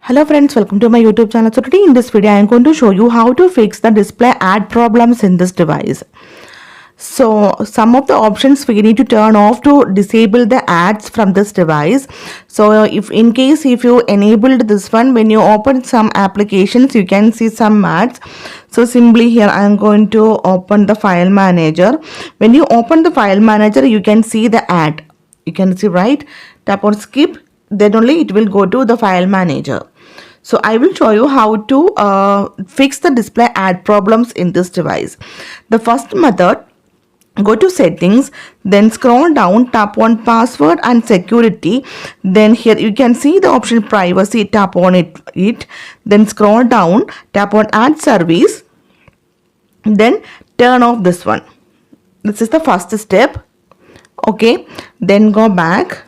Hello friends, welcome to my YouTube channel. So today in this video I am going to show you how to fix the display ad problems in this device. So some of the options we need to turn off to disable the ads from this device. So if you enabled this one, when you open some applications you can see some ads. So simply here I am going to open the file manager. When you open the file manager you can see the ad. You can see, right? Tap on skip, then only it will go to the file manager. So I will show you how to fix the display ad problems in this device. The first method, go to settings, then scroll down, tap on password and security. Then here you can see the option privacy, tap on it. Then scroll down, tap on ad service. Then turn off this one. This is the first step. Okay, then go back.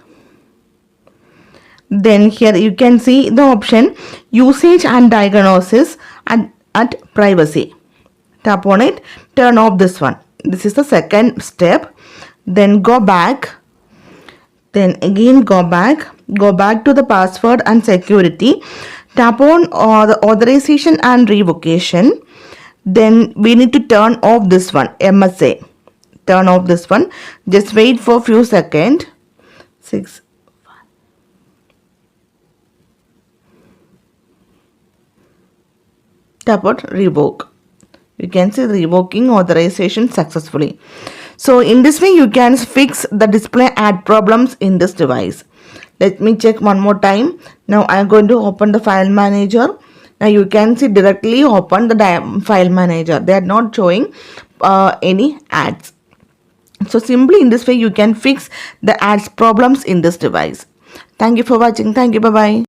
Then here you can see the option usage and diagnosis and at privacy. Tap on it, turn off this one. This is the second step. Then go back. Then again go back to the password and security. Tap on the authorization and revocation. Then we need to turn off this one, MSA. Turn off this one. Just wait for a few seconds. 6. Tap on revoke. You can see revoking authorization successfully. So in this way you can fix the display ad problems in this device. Let me check one more time. Now I am going to open the file manager. Now you can see directly open the file manager. They are not showing any ads. So simply in this way you can fix the ads problems in this device. Thank you for watching. Thank you. Bye bye.